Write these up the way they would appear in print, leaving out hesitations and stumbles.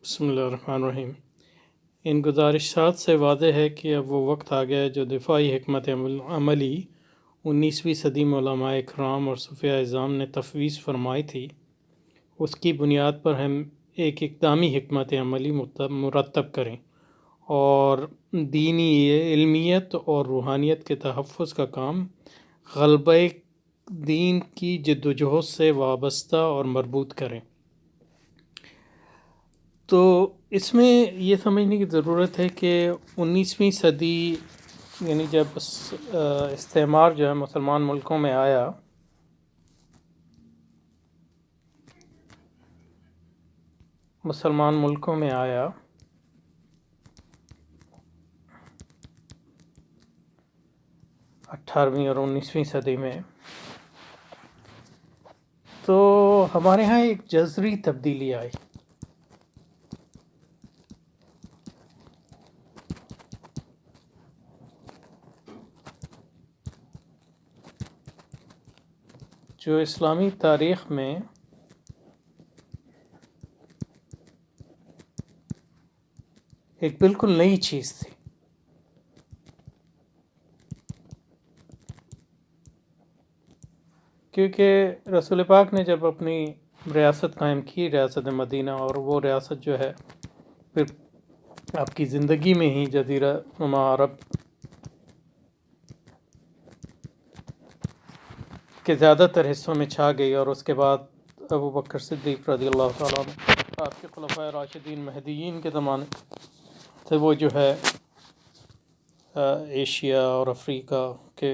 بسم اللہ الرحمن الرحیم۔ ان گزارشات سے واضح ہے کہ اب وہ وقت آ گیا ہے جو دفاعی حکمت عملی 19ویں صدی میں علماء اکرام اور صوفیاء اعظام نے تفویض فرمائی تھی، اس کی بنیاد پر ہم ایک اقدامی حکمت عملی مرتب کریں اور دینی علمیت اور روحانیت کے تحفظ کا کام غلبہ دین کی جدوجہد سے وابستہ اور مربوط کریں۔ تو اس میں یہ سمجھنے کی ضرورت ہے کہ 19ویں صدی یعنی جب استعمار جو ہے مسلمان ملکوں میں آیا، مسلمان ملکوں میں آیا 18ویں اور 19ویں صدی میں، تو ہمارے ہاں ایک جذری تبدیلی آئی۔ جو اسلامی تاریخ میں ایک بالکل نئی چیز تھی، کیونکہ رسول پاک نے جب اپنی ریاست قائم کی، ریاست مدینہ، اور وہ ریاست جو ہے پھر آپ کی زندگی میں ہی جزیرہ نما عرب کے زیادہ تر حصوں میں چھا گئی، اور اس کے بعد ابو بکر صدیق رضی اللہ تعالیٰ عنہ آپ کے خلفائے راشدین مہدیین کے زمانے سے وہ جو ہے ایشیا اور افریقہ کے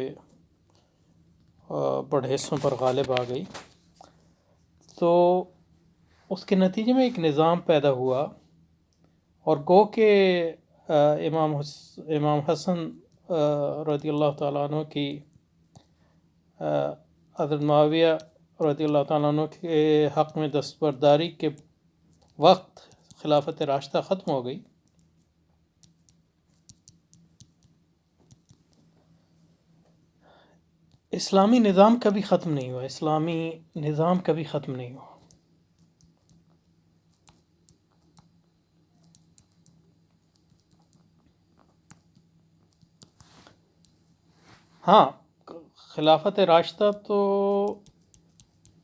بڑے حصوں پر غالب آ گئی۔ تو اس کے نتیجے میں ایک نظام پیدا ہوا، اور گو کہ امام حسن رضی اللہ تعالیٰ عنہ کی حضرت معاویہ رضی اللہ تعالیٰ عنہ کے حق میں دستبرداری کے وقت خلافت راشدہ ختم ہو گئی، اسلامی نظام کبھی ختم نہیں ہوا، اسلامی نظام کبھی ختم نہیں ہوا۔ ہاں، خلافت راشدہ تو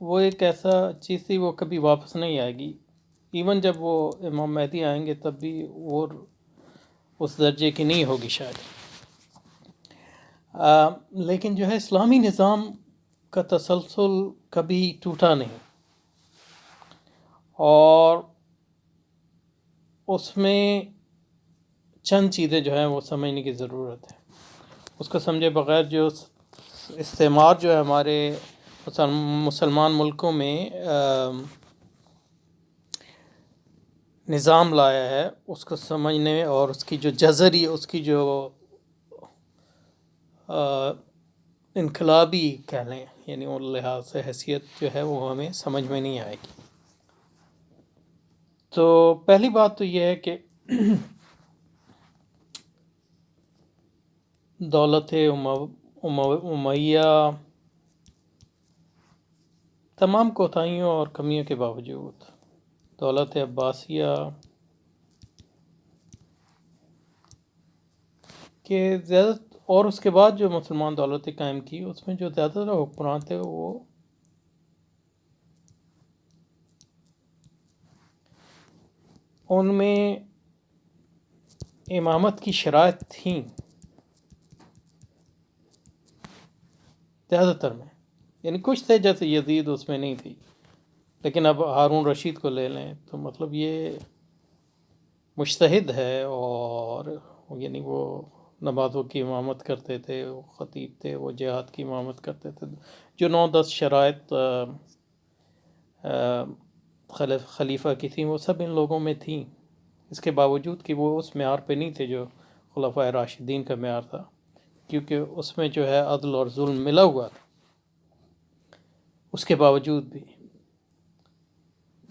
وہ ایک ایسا چیز تھی، وہ کبھی واپس نہیں آئے گی، ایون جب وہ امام مہدی آئیں گے تب بھی وہ اس درجے کی نہیں ہوگی شاید۔ لیکن جو ہے اسلامی نظام کا تسلسل کبھی ٹوٹا نہیں، اور اس میں چند چیزیں جو ہیں وہ سمجھنے کی ضرورت ہے۔ اس کو سمجھے بغیر جو استعمار جو ہے ہمارے مسلمان ملکوں میں نظام لایا ہے، اس کو سمجھنے اور اس کی جو جذری، اس کی جو انقلابی کہہ لیں، یعنی وہ لحاظ سے حیثیت جو ہے وہ ہمیں سمجھ میں نہیں آئے گی۔ تو پہلی بات تو یہ ہے کہ دولت امیہ تمام کوتاہیوں اور کمیوں کے باوجود، دولت عباسیہ کہ زیادہ، اور اس کے بعد جو مسلمان دولتیں قائم کی، اس میں جو زیادہ تر حکمران تھے وہ ان میں امامت کی شرائط تھیں زیادہ تر میں، یعنی کچھ تھے جیسے یزید، اس میں نہیں تھی، لیکن اب ہارون رشید کو لے لیں تو مطلب یہ مجتہد ہے، اور یعنی وہ نمازوں کی امامت کرتے تھے، وہ خطیب تھے، وہ جہاد کی امامت کرتے تھے، جو 9-10 شرائط خلیفہ کی تھیں وہ سب ان لوگوں میں تھیں، اس کے باوجود کہ وہ اس معیار پہ نہیں تھے جو خلفائے راشدین کا معیار تھا، کیونکہ اس میں جو ہے عدل اور ظلم ملا ہوا تھا۔ اس کے باوجود بھی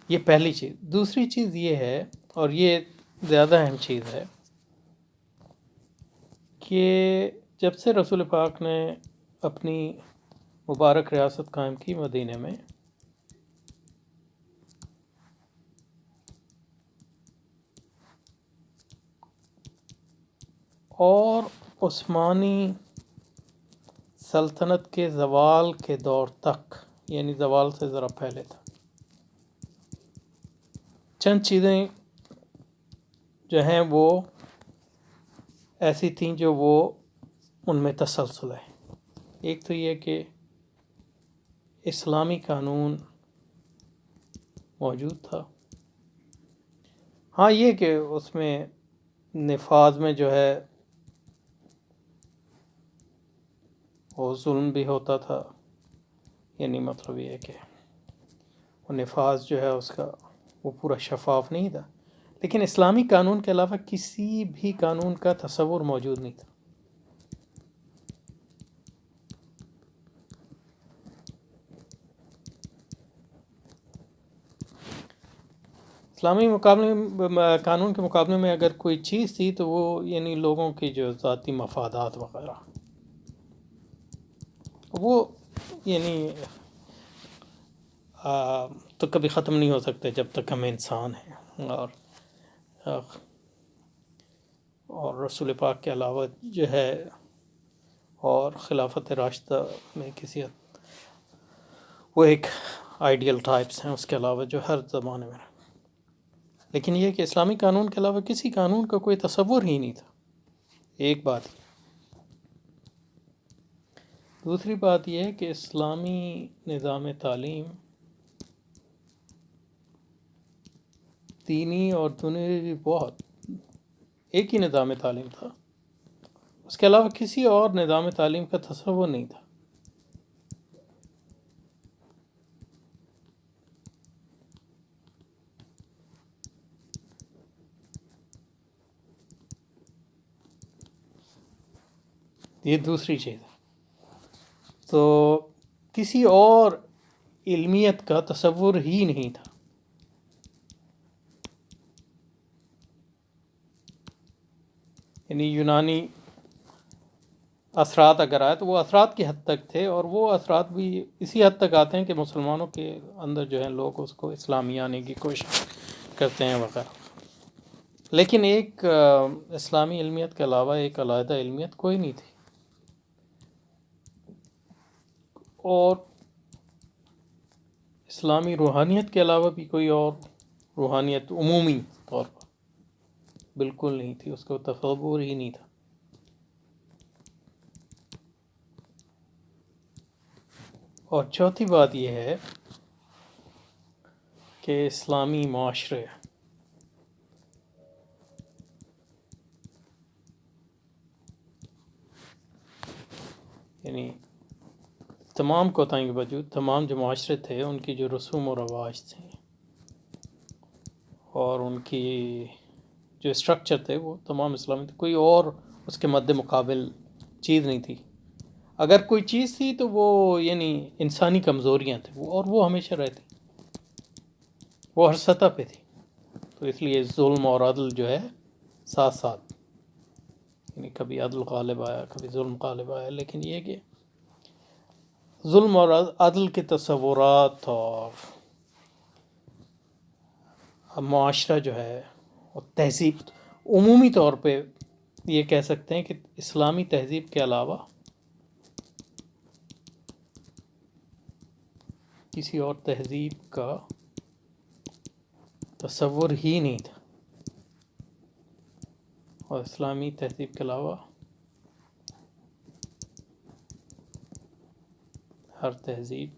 یہ پہلی چیز۔ دوسری چیز یہ ہے، اور یہ زیادہ اہم چیز ہے، کہ جب سے رسول پاک نے اپنی مبارک ریاست قائم کی مدینہ میں، اور عثمانی سلطنت کے زوال کے دور تک، یعنی زوال سے ذرا پہلے تھا، چند چیزیں جو ہیں وہ ایسی تھیں جو وہ ان میں تسلسل ہے۔ ایک تو یہ کہ اسلامی قانون موجود تھا، ہاں یہ کہ اس میں نفاذ میں جو ہے وہ ظلم بھی ہوتا تھا، یعنی مطلب یہ ہے کہ وہ نفاذ جو ہے اس کا وہ پورا شفاف نہیں تھا، لیکن اسلامی قانون کے علاوہ کسی بھی قانون کا تصور موجود نہیں تھا۔ اسلامی قانون کے مقابلے میں اگر کوئی چیز تھی تو وہ یعنی لوگوں کی جو ذاتی مفادات وغیرہ، وہ یعنی تو کبھی ختم نہیں ہو سکتے جب تک ہم انسان ہیں، اور رسول پاک کے علاوہ جو ہے اور خلافت راشدہ میں کسی وہ ایک آئیڈیل ٹائپس ہیں، اس کے علاوہ جو ہر زمانے میں، لیکن یہ کہ اسلامی قانون کے علاوہ کسی قانون کا کوئی تصور ہی نہیں تھا، ایک بات۔ دوسری بات یہ ہے کہ اسلامی نظام تعلیم دینی اور دنیوی بہت ایک ہی نظام تعلیم تھا، اس کے علاوہ کسی اور نظام تعلیم کا تصور نہیں تھا۔ یہ دوسری چیز ہے، تو کسی اور علمیت کا تصور ہی نہیں تھا۔ یعنی یونانی اثرات اگر آئے تو وہ اثرات کی حد تک تھے، اور وہ اثرات بھی اسی حد تک آتے ہیں کہ مسلمانوں کے اندر جو ہے لوگ اس کو اسلامی آنے کی کوشش کرتے ہیں وغیرہ، لیکن ایک اسلامی علمیت کے علاوہ ایک علیحدہ علمیت کوئی نہیں تھی، اور اسلامی روحانیت کے علاوہ بھی کوئی اور روحانیت عمومی طور پر بالکل نہیں تھی، اس کو تصور ہی نہیں تھا۔ اور چوتھی بات یہ ہے کہ اسلامی معاشرے یعنی تمام کوتاہیوں کے باوجود تمام جو معاشرے تھے ان کی جو رسوم و رواج تھے اور ان کی جو اسٹرکچر تھے وہ تمام اسلامی تھے، کوئی اور اس کے مد مقابل چیز نہیں تھی۔ اگر کوئی چیز تھی تو وہ یعنی انسانی کمزوریاں تھیں، اور وہ ہمیشہ رہتی، وہ ہر سطح پہ تھی، تو اس لیے ظلم اور عدل جو ہے ساتھ ساتھ، یعنی کبھی عدل غالب آیا کبھی ظلم غالب آیا، لیکن یہ کہ ظلم اور عدل کے تصورات اور معاشرہ جو ہے اور تہذیب عمومی طور پہ یہ کہہ سکتے ہیں کہ اسلامی تہذیب کے علاوہ کسی اور تہذیب کا تصور ہی نہیں تھا، اور اسلامی تہذیب کے علاوہ ہر تہذیب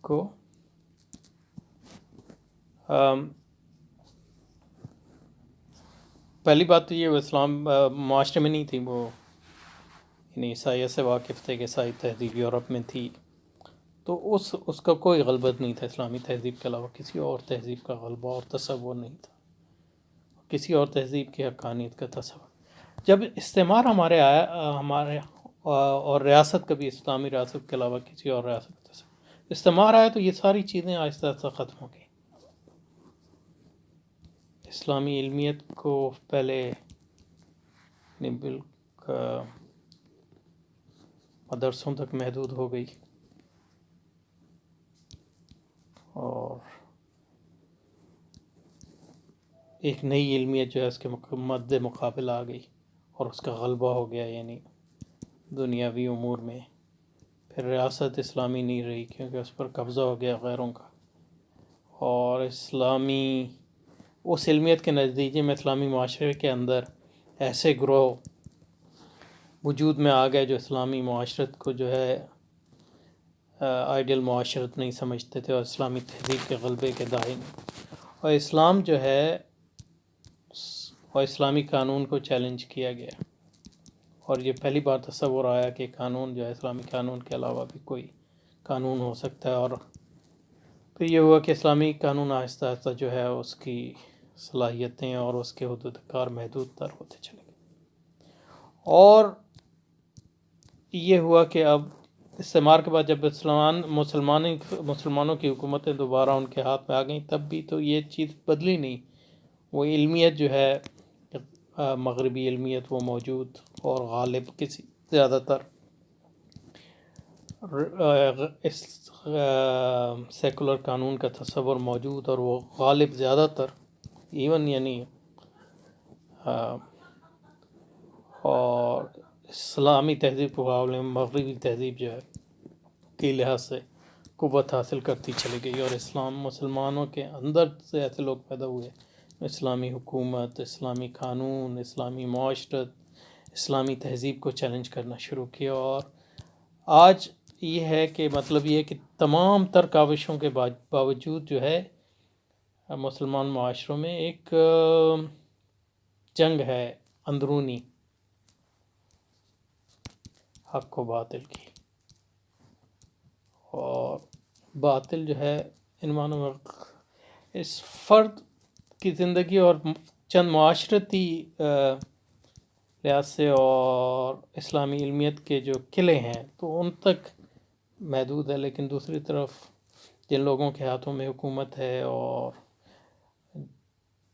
کو پہلی بات تو یہ وہ اسلام معاشرے میں نہیں تھی، وہ یعنی عیسائیت سے واقف تھے کہ عیسائی تہذیب یورپ میں تھی، تو اس کا کوئی غلبت نہیں تھا، اسلامی تہذیب کے علاوہ کسی اور تہذیب کا غلبہ اور تصور نہیں تھا، کسی اور تہذیب کی حقانیت کا تصور۔ جب استعمار ہمارے اور ریاست کبھی اسلامی ریاست کے علاوہ کسی اور ریاست کا تصور استعمار آیا تو یہ ساری چیزیں آہستہ آہستہ ختم ہو گئی۔ اسلامی علمیت کو پہلے مدرسوں تک محدود ہو گئی، اور ایک نئی علمیت جو ہے اس کے مد مقابل آ گئی اور اس کا غلبہ ہو گیا، یعنی دنیاوی امور میں پھر ریاست اسلامی نہیں رہی، کیونکہ اس پر قبضہ ہو گیا غیروں کا، اور اس علمیت کے نتیجے میں اسلامی معاشرے کے اندر ایسے گروہ وجود میں آ گئے جو اسلامی معاشرت کو جو ہے آئیڈیل معاشرت نہیں سمجھتے تھے، اور اسلامی تہذیب کے غلبے کے داعی اور اسلام جو ہے اور اسلامی قانون کو چیلنج کیا گیا، اور یہ پہلی بار تصور آیا کہ قانون جو ہے اسلامی قانون کے علاوہ بھی کوئی قانون ہو سکتا ہے، اور پھر یہ ہوا کہ اسلامی قانون آہستہ آہستہ جو ہے اس کی صلاحیتیں اور اس کے حدود کار محدود تر ہوتے چلے گئے، اور یہ ہوا کہ اب استعمار کے بعد جب مسلمانوں کی حکومتیں دوبارہ ان کے ہاتھ میں آ گئیں، تب بھی تو یہ چیز بدلی نہیں، وہ علمیت جو ہے مغربی علمیت وہ موجود اور غالب کسی زیادہ تر سیکولر قانون کا تصور موجود، اور وہ غالب زیادہ تر ایون یعنی اور اسلامی تہذیب کے مقابلے میں مغربی تہذیب جو ہے کی لحاظ سے قوت حاصل کرتی چلی گئی، اور مسلمانوں کے اندر سے ایسے لوگ پیدا ہوئے، اسلامی حکومت، اسلامی قانون، اسلامی معاشرت، اسلامی تہذیب کو چیلنج کرنا شروع کیا، اور آج یہ ہے کہ مطلب یہ ہے کہ تمام تر کاوشوں کے باوجود جو ہے مسلمان معاشروں میں ایک جنگ ہے اندرونی حق و باطل کی، اور باطل جو ہے ان معنوں میں اس فرد کی زندگی اور چند معاشرتی لحاظ سے اور اسلامی علمیت کے جو قلعے ہیں تو ان تک محدود ہے، لیکن دوسری طرف جن لوگوں کے ہاتھوں میں حکومت ہے اور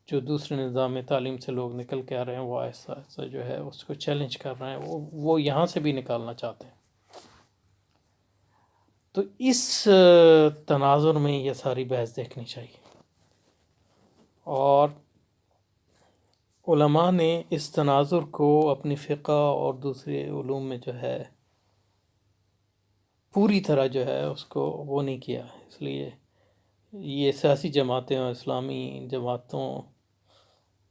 جو دوسرے نظام تعلیم سے لوگ نکل کے آ رہے ہیں، وہ آہستہ آہستہ جو ہے اس کو چیلنج کر رہے ہیں، وہ یہاں سے بھی نکالنا چاہتے ہیں۔ تو اس تناظر میں یہ ساری بحث دیکھنی چاہیے، اور علماء نے اس تناظر کو اپنی فقہ اور دوسرے علوم میں جو ہے پوری طرح جو ہے اس کو وہ نہیں کیا، اس لیے یہ سیاسی جماعتیں اور اسلامی جماعتوں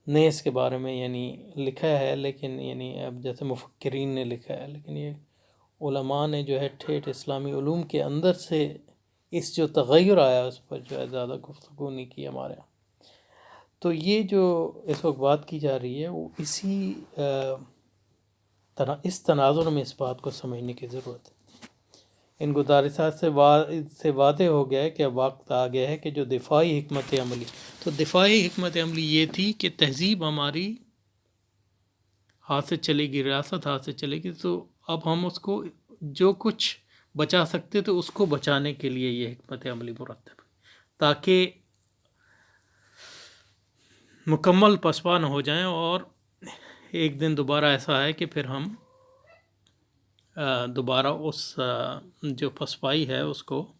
نے اس کے بارے میں یعنی لکھا ہے، لیکن یعنی اب جیسے مفکرین نے لکھا ہے، لیکن یہ علماء نے جو ہے ٹھیٹھ اسلامی علوم کے اندر سے اس جو تغیر آیا اس پر جو ہے زیادہ گفتگو نہیں کی ہمارے یہاں۔ تو یہ جو اس وقت بات کی جا رہی ہے وہ اس تناظر میں اس بات کو سمجھنے کی ضرورت ہے۔ ان گزارشات سے واضح ہو گیا ہے کہ اب وقت آ گیا ہے کہ جو دفاعی حکمت عملی، تو دفاعی حکمت عملی یہ تھی کہ تہذیب ہماری ہاتھ سے چلے گی، ریاست ہاتھ سے چلے گی، تو اب ہم اس کو جو کچھ بچا سکتے تو اس کو بچانے کے لیے یہ حکمت عملی مرتب، تاکہ مکمل پسپا نہ ہو جائیں، اور ایک دن دوبارہ ایسا ہے کہ پھر ہم دوبارہ اس جو پسپائی ہے اس کو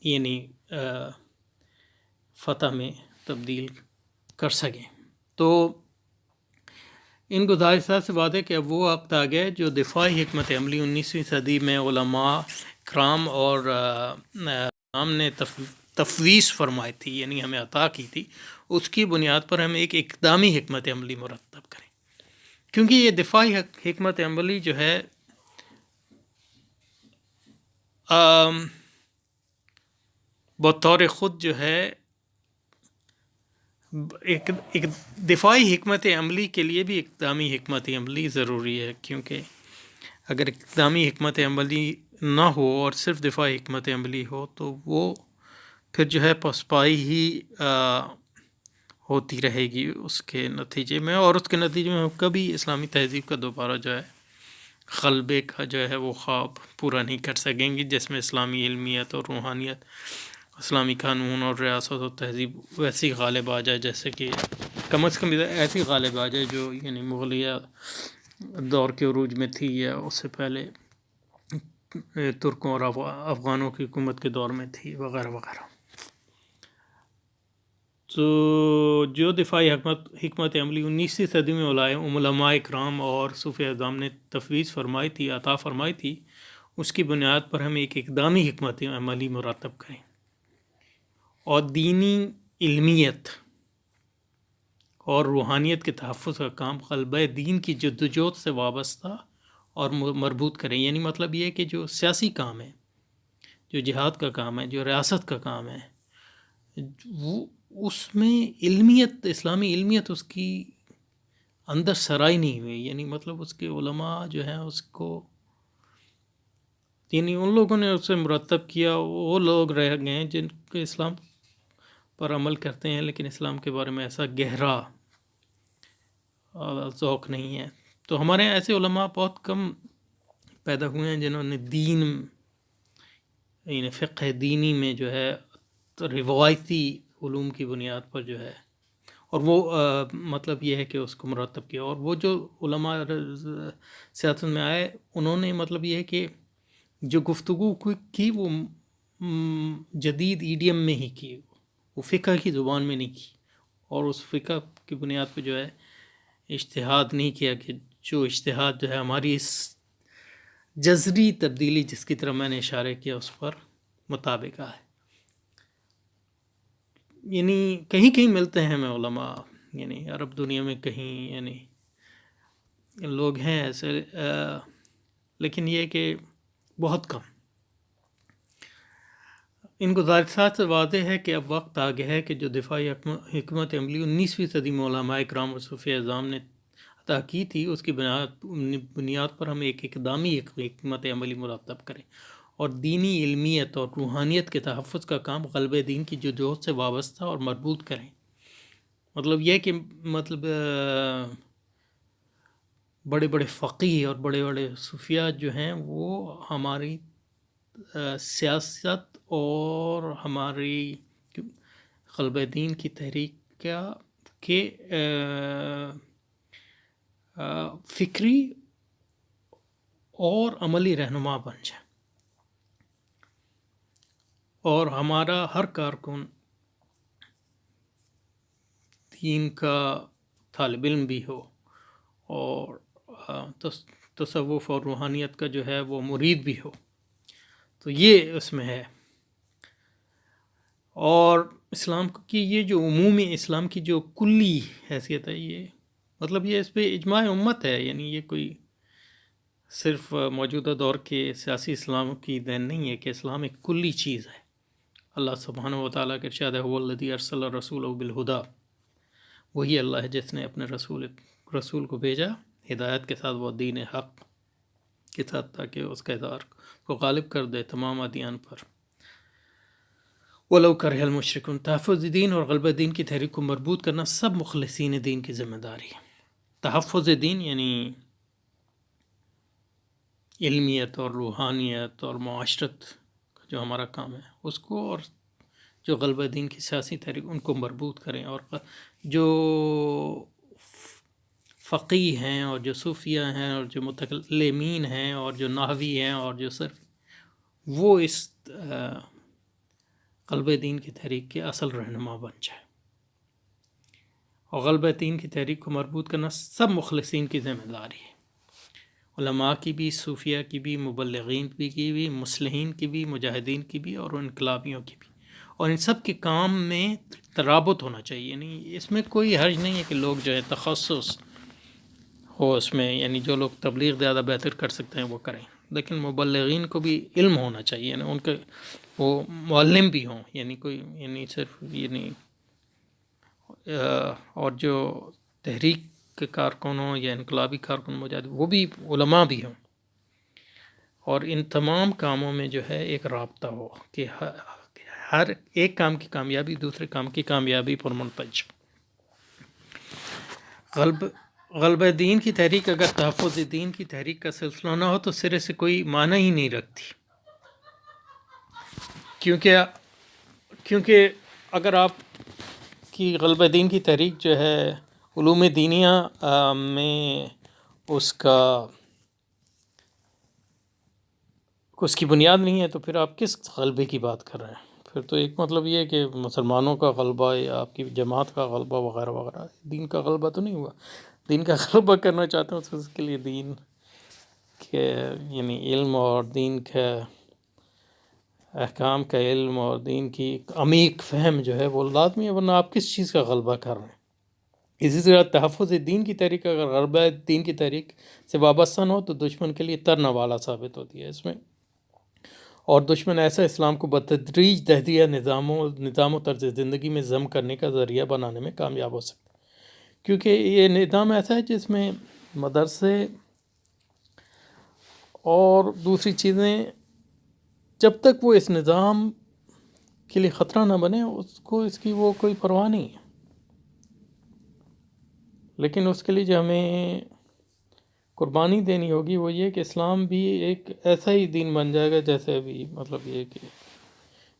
یعنی فتح میں تبدیل کر سکیں۔ تو ان گزارشات سے واضح کہ اب وہ وقت آ گیا جو دفاعی حکمت عملی 19ویں صدی میں علماء کرام اور ہم نے تفویض فرمائی تھی، یعنی ہمیں عطا کی تھی، اس کی بنیاد پر ہم ایک اقدامی حکمت عملی مرتب کریں، کیونکہ یہ دفاعی حکمت عملی جو ہے بطور خود جو ہے ایک دفاعی حکمت عملی کے لیے بھی اقدامی حکمت عملی ضروری ہے، کیونکہ اگر اقدامی حکمت عملی نہ ہو اور صرف دفاعی حکمت عملی ہو تو وہ پھر جو ہے پسپائی ہی ہوتی رہے گی اس کے نتیجے میں، اور اس کے نتیجے میں ہم کبھی اسلامی تہذیب کا دوبارہ جو ہے غلبے کا جو ہے وہ خواب پورا نہیں کر سکیں گے، جس میں اسلامی علمیت اور روحانیت، اسلامی قانون اور ریاست اور تہذیب ویسی غالب آ جائے، جیسے کہ کم از کم ایسی غالب آ جائے جو یعنی مغلیہ دور کے عروج میں تھی، یا اس سے پہلے ترکوں اور افغانوں کی حکومت کے دور میں تھی، وغیرہ وغیرہ۔ تو جو دفاعی حکمت عملی 19ویں صدی میں علماء اکرام اور صوفیہ اعظام نے تفویض فرمائی تھی، عطا فرمائی تھی، اس کی بنیاد پر ہم ایک اقدامی حکمت عملی مرتب کریں اور دینی علمیت اور روحانیت کے تحفظ کا کام غلبہ دین کی جدوجہد سے وابستہ اور مربوط کریں. یعنی مطلب یہ ہے کہ جو سیاسی کام ہے، جو جہاد کا کام ہے، جو ریاست کا کام ہے، وہ اس میں علمیت، اسلامی علمیت اس کی اندر سرائی نہیں ہوئی. یعنی مطلب اس کے علماء جو ہیں اس کو، یعنی ان لوگوں نے اسے مرتب کیا، وہ لوگ رہ گئے ہیں جن کے اسلام پر عمل کرتے ہیں لیکن اسلام کے بارے میں ایسا گہرا ذوق نہیں ہے. تو ہمارے یہاں ایسے علماء بہت کم پیدا ہوئے ہیں جنہوں نے دین، یعنی فقہ دینی میں جو ہے روایتی علوم کی بنیاد پر جو ہے، اور وہ مطلب یہ ہے کہ اس کو مرتب کیا. اور وہ جو علماء سیاست میں آئے، انہوں نے مطلب یہ ہے کہ جو گفتگو کی وہ جدید ایڈیم میں ہی کی، وہ فقہ کی زبان میں نہیں کی، اور اس فقہ کی بنیاد پہ جو ہے اجتہاد نہیں کیا کہ جو اجتہاد جو ہے ہماری اس جذری تبدیلی جس کی طرح میں نے اشارہ کیا اس پر مطابق ہے. یعنی کہیں کہیں ملتے ہیں ہمیں علماء، یعنی عرب دنیا میں کہیں، یعنی لوگ ہیں ایسے، لیکن یہ کہ بہت کم. ان گزارشات سے واضح ہے کہ اب وقت آ گیا ہے کہ جو دفاعی حکمت عملی 19ویں صدی میں علماء اکرام اور صوفیہ اعظام نے عطا کی تھی، اس کی بنیاد پر ہم ایک اقدامی حکمت عملی مرتب کریں اور دینی علمیت اور روحانیت کے تحفظ کا کام غلبہ دین کی جدوجہد سے وابستہ اور مربوط کریں. مطلب یہ کہ مطلب بڑے بڑے فقیہ اور بڑے بڑے صوفیہ جو ہیں وہ ہماری سیاست اور ہماری غلبہ دین کی تحریک کے فکری اور عملی رہنما بن جائیں، اور ہمارا ہر کارکن دین کا طالب علم بھی ہو اور تصوف اور روحانیت کا جو ہے وہ مرید بھی ہو. تو یہ اس میں ہے. اور اسلام کی یہ جو عمومی اسلام کی جو کلی حیثیت ہے، یہ مطلب یہ اس پہ اجماع امت ہے. یعنی یہ کوئی صرف موجودہ دور کے سیاسی اسلام کی دین نہیں ہے کہ اسلام ایک کلی چیز ہے. اللہ سبحانہ و تعالیٰ کے ارشاد ہے، هو الذی ارسل رسولہ بالہدیٰ، وہی اللہ ہے جس نے اپنے رسول کو بھیجا ہدایت کے ساتھ، وہ دین حق کے ساتھ، تاکہ اس کا اظہار کو غالب کر دے تمام ادیان پر. وَلَوْ كَرِهَ الْمُشْرِكُونَ. تحفظ دین اور غلبہ دین کی تحریک کو مربوط کرنا سب مخلصین دین کی ذمہ داری ہے. تحفظ دین یعنی علمیت اور روحانیت اور معاشرت کا جو ہمارا کام ہے اس کو، اور جو غلبہ دین کی سیاسی تحریک ان کو مربوط کریں. اور جو فقیہ ہیں اور جو صوفیہ ہیں اور جو متکلمین ہیں اور جو نحوی ہیں اور جو صرف، وہ اس غلبہ دین کی تحریک کے اصل رہنما بن جائے. اور غلبہ دین کی تحریک کو مربوط کرنا سب مخلصین کی ذمہ داری ہے، علماء کی بھی، صوفیہ کی بھی، مبلغین کی بھی، مصلحین کی بھی، مجاہدین کی بھی، اور انقلابیوں کی بھی. اور ان سب کے کام میں ترابط ہونا چاہیے. یعنی اس میں کوئی حرج نہیں ہے کہ لوگ جو ہے تخصص ہو اس میں، یعنی جو لوگ تبلیغ زیادہ بہتر کر سکتے ہیں وہ کریں، لیکن مبلغین کو بھی علم ہونا چاہیے. یعنی ان کے وہ معلم بھی ہوں، یعنی کوئی، یعنی صرف یعنی اور جو تحریک کے کارکن ہوں یا انقلابی کارکن مجاہد، وہ بھی علماء بھی ہوں. اور ان تمام کاموں میں جو ہے ایک رابطہ ہو کہ ہر ایک کام کی کامیابی دوسرے کام کی کامیابی پر منتج. غلبہ دین کی تحریک اگر تحفظ دین کی تحریک کا سلسلہ نہ ہو تو سرے سے کوئی معنی ہی نہیں رکھتی. کیونکہ اگر آپ کی غلبہ دین کی تحریک جو ہے علوم دینیہ میں اس کی بنیاد نہیں ہے، تو پھر آپ کس غلبے کی بات کر رہے ہیں؟ پھر تو ایک مطلب یہ ہے کہ مسلمانوں کا غلبہ یا آپ کی جماعت کا غلبہ وغیرہ وغیرہ، دین کا غلبہ تو نہیں ہوا. دین کا غلبہ کرنا چاہتے ہیں تو اس کے لیے دین کے یعنی علم اور دین کا احکام کا علم اور دین کی ایک عمیق فہم جو ہے وہ لازمی ہے، ورنہ آپ کس چیز کا غلبہ کر رہے ہیں. اسی طرح تحفظ دین کی تحریک اگر غلبہ دین کی تحریک سے وابستہ نہ ہو تو دشمن کے لیے ترنا والا ثابت ہوتی ہے اس میں، اور دشمن ایسا اسلام کو بتدریج تہدیہ نظام و طرز زندگی میں ضم کرنے کا ذریعہ بنانے میں کامیاب ہو سکتا ہے، کیونکہ یہ نظام ایسا ہے جس میں مدرسے اور دوسری چیزیں جب تک وہ اس نظام کے لیے خطرہ نہ بنے اس کو اس کی وہ کوئی پرواہ نہیں ہے. لیکن اس کے لیے جو ہمیں قربانی دینی ہوگی وہ یہ کہ اسلام بھی ایک ایسا ہی دین بن جائے گا جیسے ابھی مطلب یہ کہ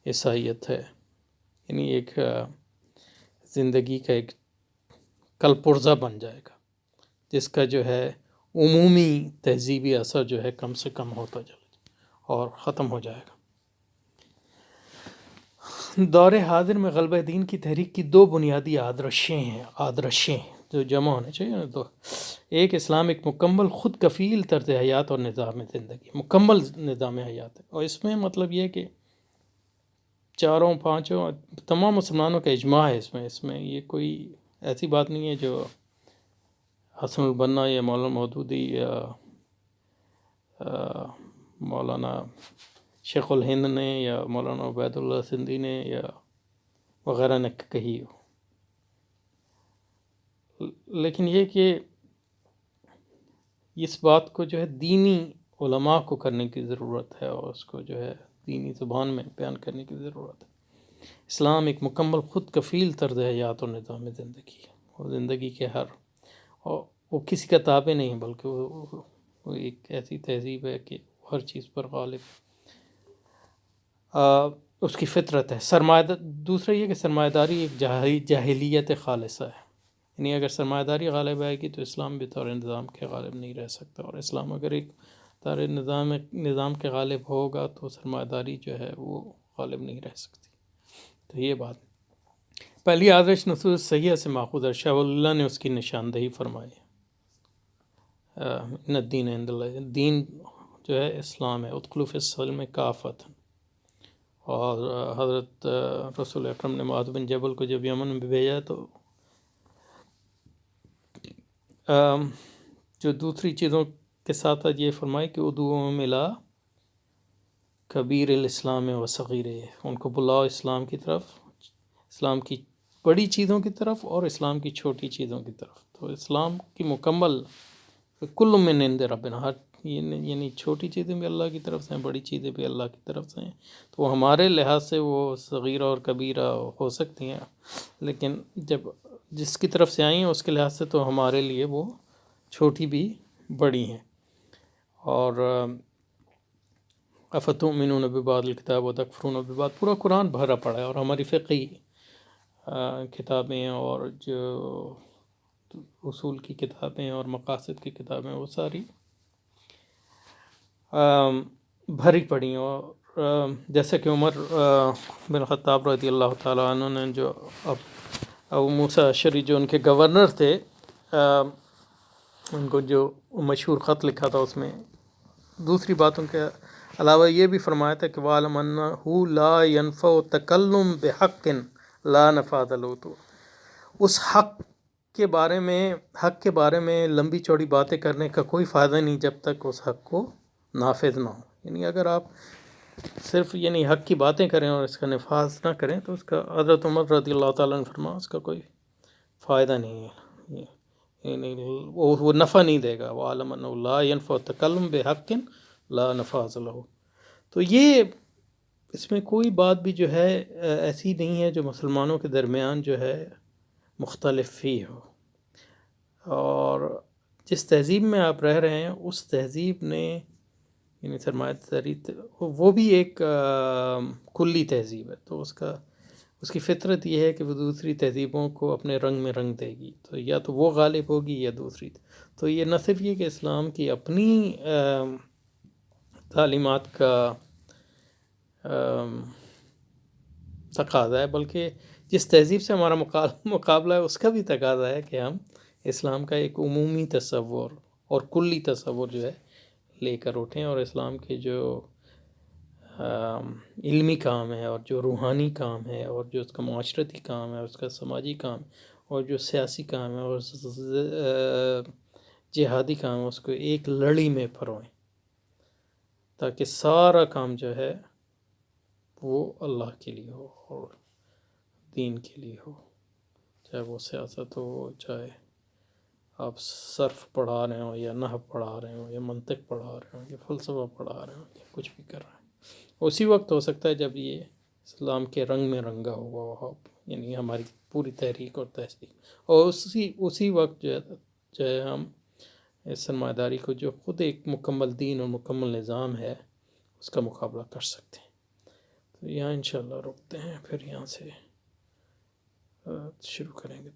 عیسائیت ہے، یعنی ایک زندگی کا ایک کل پرزہ بن جائے گا جس کا جو ہے عمومی تہذیبی اثر جو ہے کم سے کم ہوتا جائے اور ختم ہو جائے گا. دور حاضر میں غلبہ دین کی تحریک کی دو بنیادی آدرشیں جو جمع ہونے چاہیے نا، تو ایک اسلام ایک مکمل خود کفیل طرز حیات اور نظام زندگی، مکمل نظام حیات ہے، اور اس میں مطلب یہ کہ چاروں پانچوں تمام مسلمانوں کا اجماع ہے اس میں یہ کوئی ایسی بات نہیں ہے جو حسن البنا یا مولانا مودودی یا مولانا شیخ الہند نے یا مولانا عبید اللہ سندھی نے یا وغیرہ نے کہی ہو. لیکن یہ کہ اس بات کو جو ہے دینی علماء کو کرنے کی ضرورت ہے اور اس کو جو ہے دینی زبان میں بیان کرنے کی ضرورت ہے. اسلام ایک مکمل خود کفیل طرز حیات اور نظام زندگی ہے، وہ زندگی کے اور وہ کسی کا تابع نہیں بلکہ وہ ایک ایسی تہذیب ہے کہ ہر چیز پر غالب اس کی فطرت ہے. دوسرا یہ کہ سرمایہ داری ایک جاہلیت خالصہ ہے، یعنی اگر سرمایہ داری غالب آئے گی تو اسلام بھی طور نظام کے غالب نہیں رہ سکتا، اور اسلام اگر ایک طور نظام کے غالب ہوگا تو سرمایہ داری جو ہے وہ غالب نہیں رہ سکتی. تو یہ بات پہلی آدرش نصوص صحیحہ سے ماخوذ ہے، شاہ ولی اللہ نے اس کی نشاندہی فرمائی ہے. ان الدین عند اللہ، دین جو ہے اسلام ہے، ادخلوا فی السلم کافۃ. اور حضرت رسول اکرم نے معاذ بن جبل کو جب یمن میں بھیجا تو جو دوسری چیزوں کے ساتھ یہ فرمائی کہ ادعوہم الی کبیر الاسلام و صغیرہ، ان کو بلاؤ اسلام کی طرف، اسلام کی بڑی چیزوں کی طرف اور اسلام کی چھوٹی چیزوں کی طرف. تو اسلام کی مکمل کل من عند ربنا، ہر یعنی چھوٹی چیزیں بھی اللہ کی طرف سے ہیں، بڑی چیزیں بھی اللہ کی طرف سے ہیں. تو وہ ہمارے لحاظ سے وہ صغیرہ اور کبیرہ ہو سکتی ہیں، لیکن جب جس کی طرف سے آئی ہیں اس کے لحاظ سے تو ہمارے لیے وہ چھوٹی بھی بڑی ہیں. اور افتؤمنون ببعض الکتاب وتکفرون ببعض، پورا قرآن بھرا پڑا ہے، اور ہماری فقہی کتابیں اور جو اصول کی کتابیں اور مقاصد کی کتابیں وہ ساری بھری پڑی ہیں. اور جیسے کہ عمر بن خطاب رضی اللہ تعالیٰ عنہ نے جو ابو موسیٰ اشعری جو ان کے گورنر تھے، ان کو جو مشہور خط لکھا تھا اس میں دوسری باتوں کے علاوہ یہ بھی فرمایا تھا کہ وَعْلَمْ أَنَّهُ لَا يَنْفَعُ التَّكَلُّمُ بِحَقٍّ لَا نَفَاذَ لَهُ. تو اس حق کے بارے میں لمبی چوڑی باتیں کرنے کا کوئی فائدہ نہیں جب تک اس حق کو نافذ نہ ہو. یعنی اگر آپ صرف یعنی حق کی باتیں کریں اور اس کا نفاذ نہ کریں تو اس کا حضرت عمر رضی اللہ تعالیٰ عنہ فرمایا اس کا کوئی فائدہ نہیں ہے، یعنی وہ نفع نہیں دے گا. وَعَلَمْ أَنَّهُ لَا يَنْفَعُ التَّكَلُّمُ بِحَقٍّ لَا نَفَاذَ لَهُ. تو یہ اس میں کوئی بات بھی جو ہے ایسی نہیں ہے جو مسلمانوں کے درمیان جو ہے مختلف فی ہو. اور جس تہذیب میں آپ رہ رہے ہیں اس تہذیب نے یعنی سرمایہ داری وہ بھی ایک کلی تہذیب ہے، تو اس کی فطرت یہ ہے کہ وہ دوسری تہذیبوں کو اپنے رنگ میں رنگ دے گی، تو یا تو وہ غالب ہوگی یا دوسری. تو یہ نہ صرف یہ کہ اسلام کی اپنی تعلیمات کا تقاضا ہے، بلکہ جس تہذیب سے ہمارا مقابلہ ہے اس کا بھی تقاضا ہے کہ ہم اسلام کا ایک عمومی تصور اور کلی تصور جو ہے لے کر اٹھیں، اور اسلام کے جو علمی کام ہے اور جو روحانی کام ہے اور جو اس کا معاشرتی کام ہے، اس کا سماجی کام اور جو سیاسی کام ہے اور جہادی کام ہے، اس کو ایک لڑی میں پروئیں، تاکہ سارا کام جو ہے وہ اللہ کے لیے ہو اور دین کے لیے ہو، چاہے وہ سیاست ہو، چاہے آپ صرف پڑھا رہے ہوں یا نحو پڑھا رہے ہوں یا منطق پڑھا رہے ہوں یا فلسفہ پڑھا رہے ہوں یا کچھ بھی کر رہے ہیں، اسی وقت ہو سکتا ہے جب یہ اسلام کے رنگ میں رنگا ہوا ہو، یعنی ہماری پوری تحریک اور تہذیب، اور اسی وقت جو ہے ہم اس سرمایہ داری کو جو خود ایک مکمل دین اور مکمل نظام ہے اس کا مقابلہ کر سکتے ہیں۔ تو یہاں انشاءاللہ رکتے ہیں، پھر یہاں سے شروع کریں گے۔